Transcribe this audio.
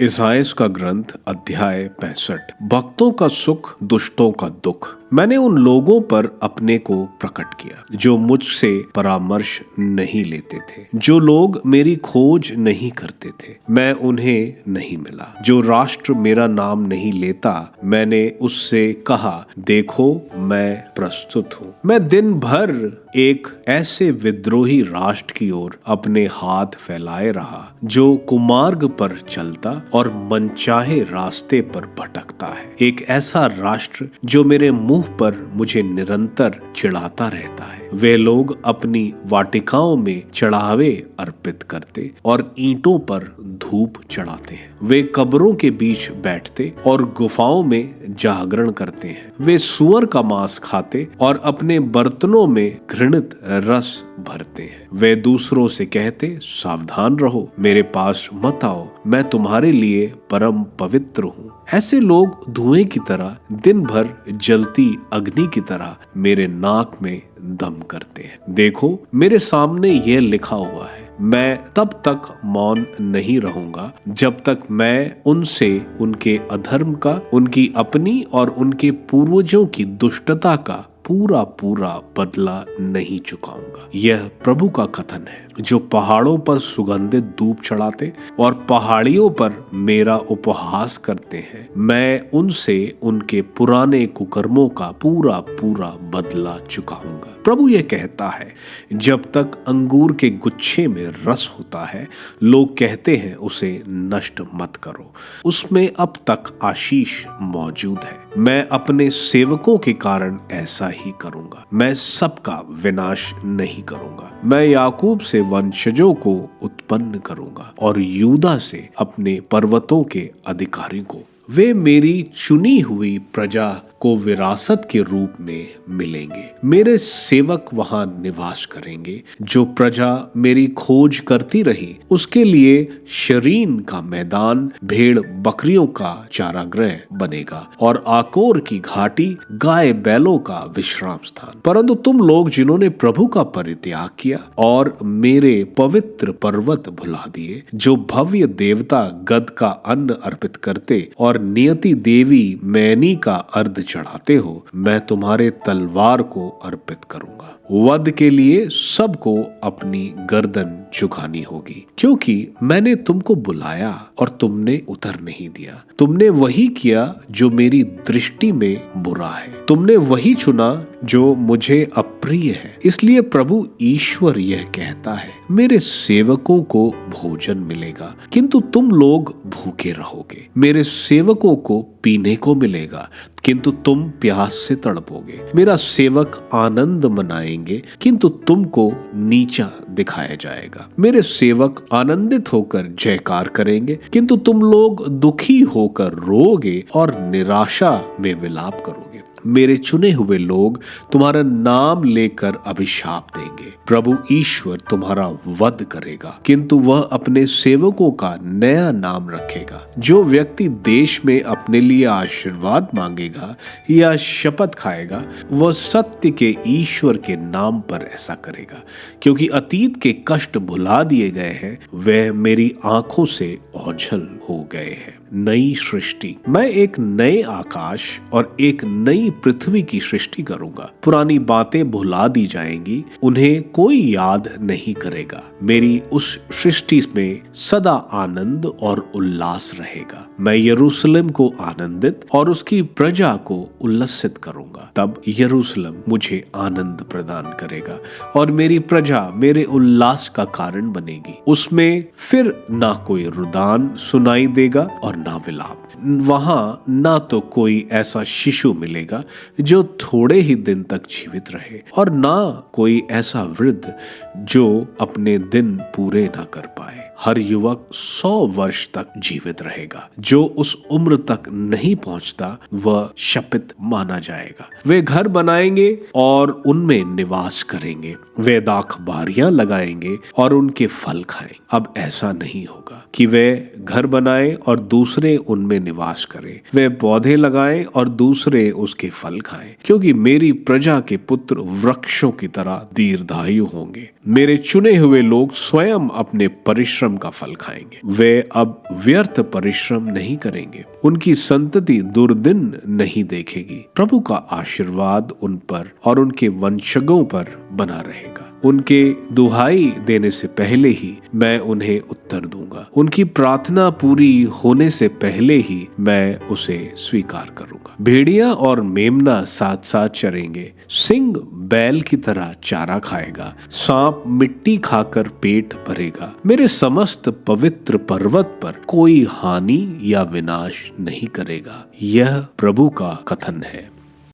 Isaiah का ग्रंथ अध्याय 65। भक्तों का सुख, दुष्टों का दुख। मैंने उन लोगों पर अपने को प्रकट किया जो मुझसे परामर्श नहीं लेते थे, जो लोग मेरी खोज नहीं करते थे। मैं उन्हें नहीं मिला। जो राष्ट्र मेरा नाम नहीं लेता, मैंने उससे कहा, देखो मैं प्रस्तुत हूँ। मैं दिन भर एक ऐसे विद्रोही राष्ट्र की ओर अपने हाथ फैलाए रहा जो कुमार्ग पर चलता और मनचाहे रास्ते पर भटकता है। एक ऐसा राष्ट्र जो मेरे मुंह पर मुझे निरंतर चिढ़ाता रहता है। वे लोग अपनी वाटिकाओं में चढ़ावे अर्पित करते और ईंटों पर धूप चढ़ाते हैं। वे कब्रों के बीच बैठते और गुफाओं में जागरण करते हैं। वे सूअर का मांस खाते और अपने बर्तनों में घृणित रस भरते हैं। वे दूसरों से कहते, सावधान रहो, मेरे पास मत आओ, मैं तुम्हारे लिए परम पवित्र हूँ। ऐसे लोग धुएं की तरह, दिन भर जलती अग्नि की तरह मेरे नाक में दम करते हैं। देखो, मेरे सामने यह लिखा हुआ है, मैं तब तक मौन नहीं रहूंगा जब तक मैं उनसे उनके अधर्म का, उनकी अपनी और उनके पूर्वजों की दुष्टता का पूरा पूरा बदला नहीं चुकाऊंगा। यह प्रभु का कथन है, जो पहाड़ों पर सुगंधित धूप चढ़ाते और पहाड़ियों पर मेरा उपहास करते हैं। मैं उनसे उनके पुराने कुकर्मों का पूरा पूरा बदला चुकाऊंगा। प्रभु यह कहता है, जब तक अंगूर के गुच्छे में रस होता है, लोग कहते हैं उसे नष्ट मत करो, उसमें अब तक आशीष मौजूद है। मैं अपने सेवकों के कारण ऐसा ही करूंगा। मैं सबका विनाश नहीं करूंगा। मैं याकूब से वंशजों को उत्पन्न करूंगा और यूदा से अपने पर्वतों के अधिकारी को। वे मेरी चुनी हुई प्रजा को विरासत के रूप में मिलेंगे। मेरे सेवक वहां निवास करेंगे। जो प्रजा मेरी खोज करती रही, उसके लिए शरीन का मैदान भेड़ बकरियों का चारागृह बनेगा और आकोर की घाटी गाय बैलों का विश्राम स्थान। परंतु तुम लोग जिन्होंने प्रभु का परित्याग किया और मेरे पवित्र पर्वत भुला दिए, जो भव्य देवता गद का अन्न अर्पित करते और नियति देवी मैनी का अर्ध चढ़ाते हो, मैं तुम्हारे तलवार को अर्पित करूंगा। वध के लिए सबको अपनी गर्दन झुकानी होगी, क्योंकि मैंने तुमको बुलाया और तुमने उत्तर नहीं दिया। तुमने वही किया जो मेरी दृष्टि में बुरा है। तुमने वही चुना जो मुझे अप्रिय है। इसलिए प्रभु ईश्वर यह कहता है, मेरे सेवकों को भोजन मिलेगा, किंतु तुम लोग भूखे रहोगे। मेरे सेवकों को पीने को मिलेगा, किंतु तुम प्यास से तड़पोगे। मेरा सेवक आनंद मनाएंगे, किंतु तुमको नीचा दिखाया जाएगा। मेरे सेवक आनंदित होकर जयकार करेंगे, किंतु तुम लोग दुखी होकर रोगे और निराशा में विलाप करोगे। मेरे चुने हुए लोग तुम्हारा नाम लेकर अभिशाप देंगे। प्रभु ईश्वर तुम्हारा वध करेगा, किंतु वह अपने सेवकों का नया नाम रखेगा। जो व्यक्ति देश में अपने लिए आशीर्वाद मांगेगा या शपथ खाएगा, वह सत्य के ईश्वर के नाम पर ऐसा करेगा। क्योंकि अतीत के कष्ट भुला दिए गए हैं, वह मेरी आंखों से ओझल हो गए हैं। नई सृष्टि। मैं एक नए आकाश और एक नई पृथ्वी की सृष्टि करूंगा। पुरानी बातें भुला दी जाएंगी, उन्हें कोई याद नहीं करेगा। मेरी उस सृष्टि में सदा आनंद और उल्लास रहेगा। मैं यरूशलेम को आनंदित और उसकी प्रजा को उल्लसित करूंगा। तब यरूशलेम मुझे आनंद प्रदान करेगा और मेरी प्रजा मेरे उल्लास का कारण बनेगी। उसमें फिर ना कोई रुदान सुनाई देगा और ना विलाप। वहां ना तो कोई ऐसा शिशु मिलेगा जो थोड़े ही दिन तक जीवित रहे, और ना कोई ऐसा वृद्ध जो अपने दिन पूरे ना कर पाए। हर युवक 100 वर्ष तक जीवित रहेगा। जो उस उम्र तक नहीं पहुंचता, वह शपित माना जाएगा। वे घर बनाएंगे और उनमें निवास करेंगे। वे दाखबारियां लगाएंगे और उनके फल खाएंगे। अब ऐसा नहीं होगा कि वे घर बनाएं और दूसरे उनमें निवास करें। वे पौधे लगाएं और दूसरे उसके फल खाएं, क्योंकि मेरी प्रजा के पुत्र वृक्षों की तरह दीर्घायु होंगे। मेरे चुने हुए लोग स्वयं अपने परिश्रम परिश्रम का फल खाएंगे। वे अब व्यर्थ परिश्रम नहीं करेंगे, उनकी संतति दुर्दिन नहीं देखेगी। प्रभु का आशीर्वाद उन पर और उनके वंशजों पर बना रहेगा। उनके दुहाई देने से पहले ही मैं उन्हें उत्तर दूंगा, उनकी प्रार्थना पूरी होने से पहले ही मैं उसे स्वीकार करूंगा। भेड़िया और मेमना साथ साथ चरेंगे, सिंह बैल की तरह चारा खाएगा, सांप मिट्टी खाकर पेट भरेगा। मेरे समस्त पवित्र पर्वत पर कोई हानि या विनाश नहीं करेगा। यह प्रभु का कथन है।